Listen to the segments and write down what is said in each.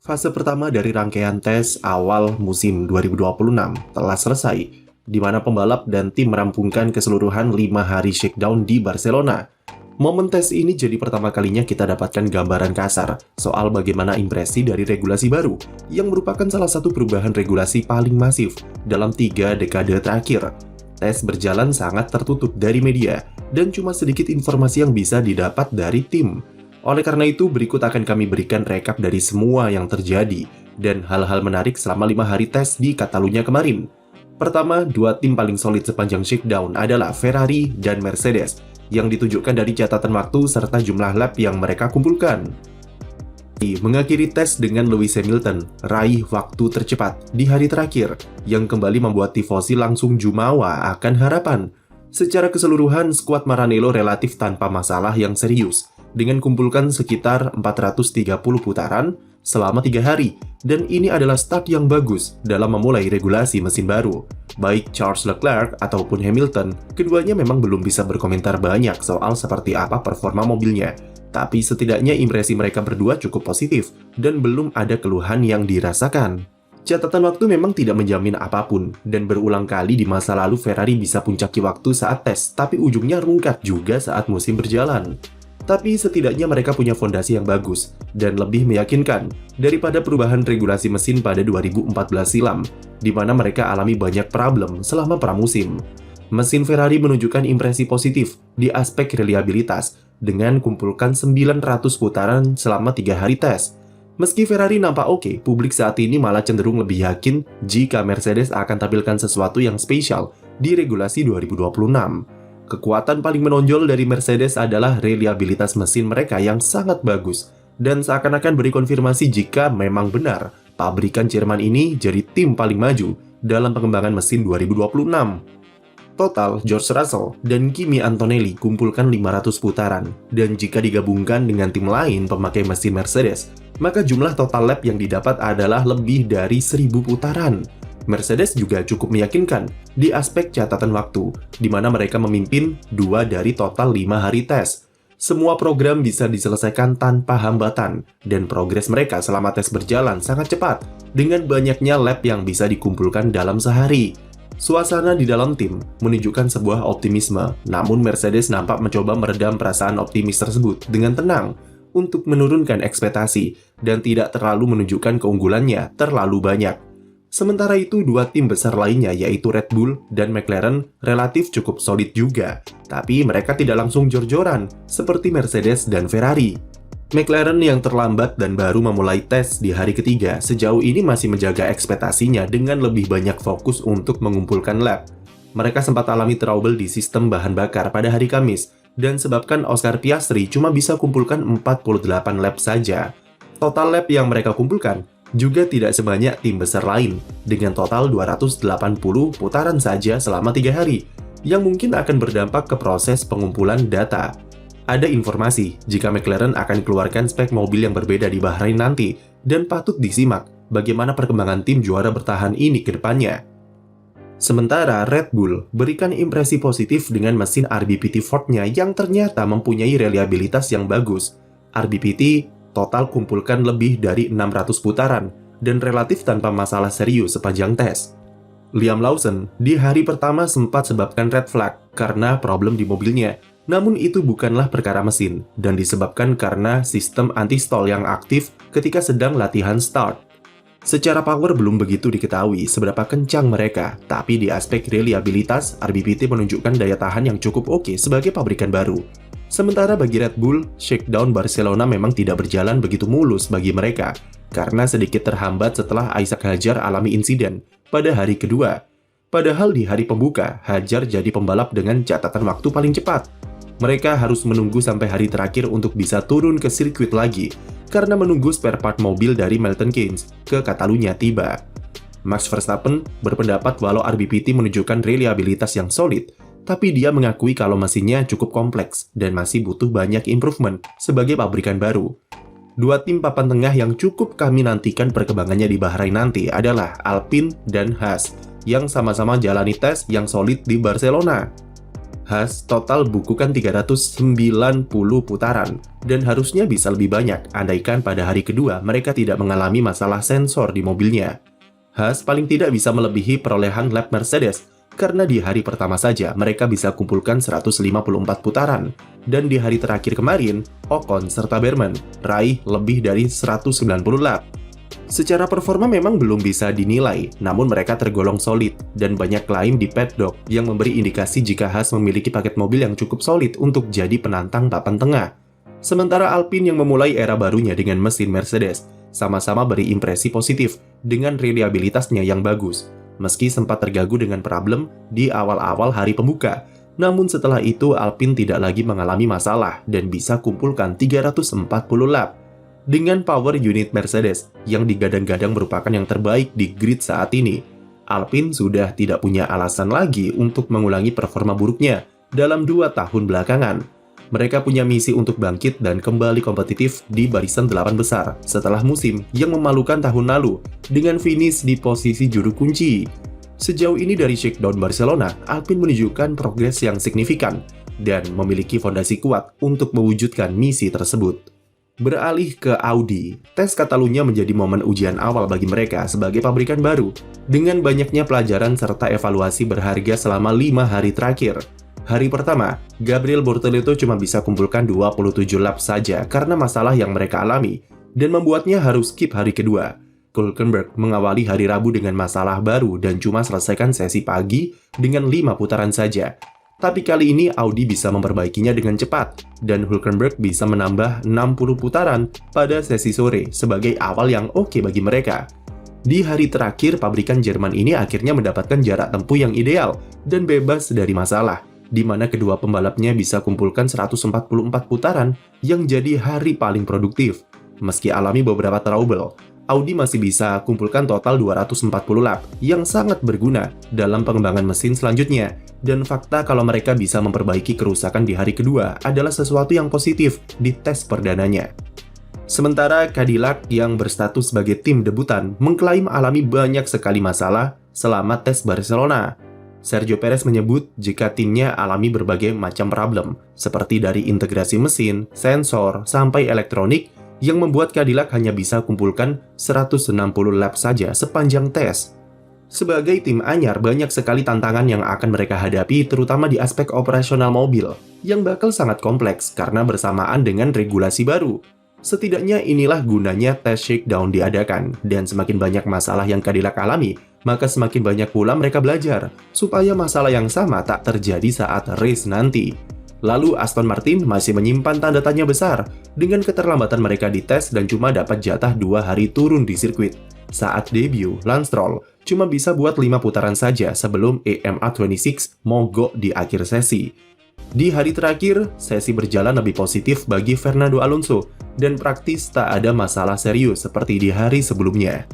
Fase pertama dari rangkaian tes awal musim 2026 telah selesai, di mana pembalap dan tim merampungkan keseluruhan 5 hari shakedown di Barcelona. Momen tes ini jadi pertama kalinya kita dapatkan gambaran kasar soal bagaimana impresi dari regulasi baru, yang merupakan salah satu perubahan regulasi paling masif dalam 3 dekade terakhir. Tes berjalan sangat tertutup dari media, dan cuma sedikit informasi yang bisa didapat dari tim. Oleh karena itu, berikut akan kami berikan rekap dari semua yang terjadi dan hal-hal menarik selama 5 hari tes di Catalunya kemarin. Pertama, 2 tim paling solid sepanjang shakedown adalah Ferrari dan Mercedes, yang ditunjukkan dari catatan waktu serta jumlah lap yang mereka kumpulkan. Mengakhiri tes dengan Lewis Hamilton, raih waktu tercepat di hari terakhir, yang kembali membuat tifosi langsung jumawa akan harapan. Secara keseluruhan, skuad Maranello relatif tanpa masalah yang serius, dengan kumpulkan sekitar 430 putaran selama 3 hari, dan ini adalah start yang bagus dalam memulai regulasi mesin baru. Baik Charles Leclerc ataupun Hamilton, keduanya memang belum bisa berkomentar banyak soal seperti apa performa mobilnya, tapi setidaknya impresi mereka berdua cukup positif, dan belum ada keluhan yang dirasakan. Catatan waktu memang tidak menjamin apapun, dan berulang kali di masa lalu Ferrari bisa puncaki waktu saat tes, tapi ujungnya rungkat juga saat musim berjalan. Tapi setidaknya mereka punya fondasi yang bagus dan lebih meyakinkan daripada perubahan regulasi mesin pada 2014 silam, di mana mereka alami banyak problem selama pramusim. Mesin Ferrari menunjukkan impresi positif di aspek reliabilitas dengan kumpulkan 900 putaran selama 3 hari tes. Meski Ferrari nampak oke, publik saat ini malah cenderung lebih yakin jika Mercedes akan tampilkan sesuatu yang spesial di regulasi 2026. Kekuatan paling menonjol dari Mercedes adalah reliabilitas mesin mereka yang sangat bagus, dan seakan-akan beri konfirmasi jika memang benar pabrikan Jerman ini jadi tim paling maju dalam pengembangan mesin 2026. Total, George Russell dan Kimi Antonelli kumpulkan 500 putaran, dan jika digabungkan dengan tim lain pemakai mesin Mercedes, maka jumlah total lap yang didapat adalah lebih dari 1000 putaran. Mercedes juga cukup meyakinkan di aspek catatan waktu, di mana mereka memimpin 2 dari total 5 hari tes. Semua program bisa diselesaikan tanpa hambatan, dan progres mereka selama tes berjalan sangat cepat, dengan banyaknya lap yang bisa dikumpulkan dalam sehari. Suasana di dalam tim menunjukkan sebuah optimisme, namun Mercedes nampak mencoba meredam perasaan optimis tersebut dengan tenang untuk menurunkan ekspektasi dan tidak terlalu menunjukkan keunggulannya terlalu banyak. Sementara itu, 2 tim besar lainnya yaitu Red Bull dan McLaren relatif cukup solid juga, tapi mereka tidak langsung jor-joran seperti Mercedes dan Ferrari. McLaren yang terlambat dan baru memulai tes di hari ketiga sejauh ini masih menjaga ekspektasinya dengan lebih banyak fokus untuk mengumpulkan lap. Mereka sempat alami trouble di sistem bahan bakar pada hari Kamis, dan sebabkan Oscar Piastri cuma bisa kumpulkan 48 lap saja. Total lap yang mereka kumpulkan juga tidak sebanyak tim besar lain, dengan total 280 putaran saja selama 3 hari, yang mungkin akan berdampak ke proses pengumpulan data. Ada informasi jika McLaren akan keluarkan spek mobil yang berbeda di Bahrain nanti, dan patut disimak bagaimana perkembangan tim juara bertahan ini ke depannya. Sementara Red Bull berikan impresi positif dengan mesin RBPT Ford-nya yang ternyata mempunyai reliabilitas yang bagus. RBPT total kumpulkan lebih dari 600 putaran dan relatif tanpa masalah serius sepanjang tes. Liam Lawson di hari pertama sempat sebabkan red flag karena problem di mobilnya, namun itu bukanlah perkara mesin dan disebabkan karena sistem anti-stall yang aktif ketika sedang latihan start. Secara power belum begitu diketahui seberapa kencang mereka, tapi di aspek reliabilitas, RBPT menunjukkan daya tahan yang cukup oke sebagai pabrikan baru. Sementara bagi Red Bull, shakedown Barcelona memang tidak berjalan begitu mulus bagi mereka, karena sedikit terhambat setelah Isaac Hadjar alami insiden pada hari kedua. Padahal di hari pembuka, Hadjar jadi pembalap dengan catatan waktu paling cepat. Mereka harus menunggu sampai hari terakhir untuk bisa turun ke sirkuit lagi, karena menunggu spare part mobil dari Milton Keynes ke Catalunya tiba. Max Verstappen berpendapat walau RBPT menunjukkan reliabilitas yang solid, tapi dia mengakui kalau mesinnya cukup kompleks dan masih butuh banyak improvement sebagai pabrikan baru. 2 tim papan tengah yang cukup kami nantikan perkembangannya di Bahrain nanti adalah Alpine dan Haas, yang sama-sama jalani tes yang solid di Barcelona. Haas total bukukan 390 putaran, dan harusnya bisa lebih banyak andaikan pada hari kedua mereka tidak mengalami masalah sensor di mobilnya. Haas paling tidak bisa melebihi perolehan lap Mercedes, karena di hari pertama saja mereka bisa kumpulkan 154 putaran, dan di hari terakhir kemarin, Ocon serta Berman raih lebih dari 190 lap. Secara performa memang belum bisa dinilai, namun mereka tergolong solid, dan banyak klaim di paddock yang memberi indikasi jika Haas memiliki paket mobil yang cukup solid untuk jadi penantang papan tengah. Sementara Alpine yang memulai era barunya dengan mesin Mercedes, sama-sama beri impresi positif dengan reliabilitasnya yang bagus. Meski sempat terganggu dengan problem di awal-awal hari pembuka, namun setelah itu Alpine tidak lagi mengalami masalah dan bisa kumpulkan 340 lap. Dengan power unit Mercedes yang digadang-gadang merupakan yang terbaik di grid saat ini, Alpine sudah tidak punya alasan lagi untuk mengulangi performa buruknya dalam 2 tahun belakangan. Mereka punya misi untuk bangkit dan kembali kompetitif di barisan 8 besar setelah musim yang memalukan tahun lalu dengan finish di posisi juru kunci. Sejauh ini dari Shakedown Barcelona, Alpine menunjukkan progres yang signifikan dan memiliki fondasi kuat untuk mewujudkan misi tersebut. Beralih ke Audi, tes Catalunya menjadi momen ujian awal bagi mereka sebagai pabrikan baru, dengan banyaknya pelajaran serta evaluasi berharga selama 5 hari terakhir. Hari pertama, Gabriel Bortoleto cuma bisa kumpulkan 27 lap saja karena masalah yang mereka alami, dan membuatnya harus skip hari kedua. Hülkenberg mengawali hari Rabu dengan masalah baru dan cuma selesaikan sesi pagi dengan 5 putaran saja. Tapi kali ini Audi bisa memperbaikinya dengan cepat, dan Hülkenberg bisa menambah 60 putaran pada sesi sore sebagai awal yang oke bagi mereka. Di hari terakhir, pabrikan Jerman ini akhirnya mendapatkan jarak tempuh yang ideal dan bebas dari masalah, di mana kedua pembalapnya bisa kumpulkan 144 putaran yang jadi hari paling produktif. Meski alami beberapa trouble, Audi masih bisa kumpulkan total 240 lap yang sangat berguna dalam pengembangan mesin selanjutnya. Dan fakta kalau mereka bisa memperbaiki kerusakan di hari kedua adalah sesuatu yang positif di tes perdananya. Sementara Cadillac yang berstatus sebagai tim debutan mengklaim alami banyak sekali masalah selama tes Barcelona. Sergio Perez menyebut jika timnya alami berbagai macam problem, seperti dari integrasi mesin, sensor, sampai elektronik, yang membuat Cadillac hanya bisa kumpulkan 160 lap saja sepanjang tes. Sebagai tim anyar, banyak sekali tantangan yang akan mereka hadapi, terutama di aspek operasional mobil, yang bakal sangat kompleks karena bersamaan dengan regulasi baru. Setidaknya inilah gunanya tes shakedown diadakan, dan semakin banyak masalah yang Cadillac alami, maka semakin banyak pula mereka belajar, supaya masalah yang sama tak terjadi saat race nanti. Lalu Aston Martin masih menyimpan tanda tanya besar, dengan keterlambatan mereka di tes dan cuma dapat jatah 2 hari turun di sirkuit. Saat debut, Lance Stroll cuma bisa buat 5 putaran saja sebelum EMA 26 mogok di akhir sesi. Di hari terakhir, sesi berjalan lebih positif bagi Fernando Alonso, dan praktis tak ada masalah serius seperti di hari sebelumnya.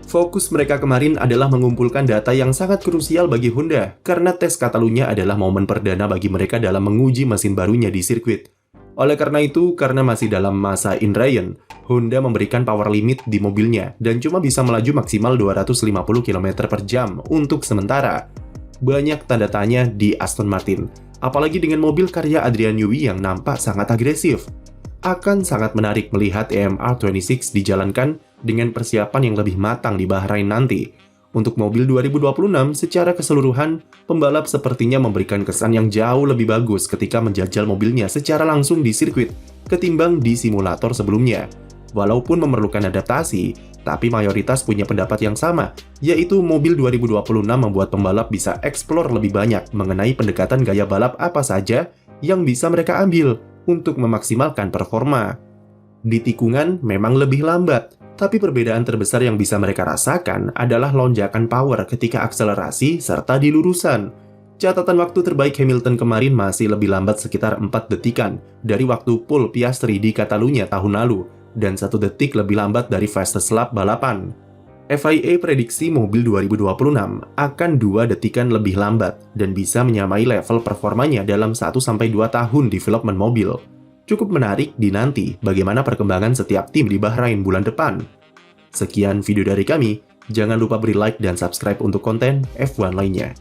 Fokus mereka kemarin adalah mengumpulkan data yang sangat krusial bagi Honda, karena tes Catalunya adalah momen perdana bagi mereka dalam menguji mesin barunya di sirkuit. Oleh karena itu, karena masih dalam masa in Ryan, Honda memberikan power limit di mobilnya dan cuma bisa melaju maksimal 250 km per jam untuk sementara. Banyak tanda tanya di Aston Martin, apalagi dengan mobil karya Adrian Newey yang nampak sangat agresif. Akan sangat menarik melihat EMA 26 dijalankan dengan persiapan yang lebih matang di Bahrain nanti. Untuk mobil 2026, secara keseluruhan, pembalap sepertinya memberikan kesan yang jauh lebih bagus ketika menjajal mobilnya secara langsung di sirkuit ketimbang di simulator sebelumnya. Walaupun memerlukan adaptasi, tapi mayoritas punya pendapat yang sama, yaitu mobil 2026 membuat pembalap bisa eksplor lebih banyak mengenai pendekatan gaya balap apa saja yang bisa mereka ambil untuk memaksimalkan performa. Di tikungan memang lebih lambat, tapi perbedaan terbesar yang bisa mereka rasakan adalah lonjakan power ketika akselerasi serta di lurusan. Catatan waktu terbaik Hamilton kemarin masih lebih lambat sekitar 4 detikan dari waktu pole Piastri di Catalunya tahun lalu, dan 1 detik lebih lambat dari fastest lap balapan. FIA prediksi mobil 2026 akan 2 detikan lebih lambat dan bisa menyamai level performanya dalam 1-2 tahun development mobil. Cukup menarik dinanti bagaimana perkembangan setiap tim di Bahrain bulan depan. Sekian video dari kami, jangan lupa beri like dan subscribe untuk konten F1 lainnya.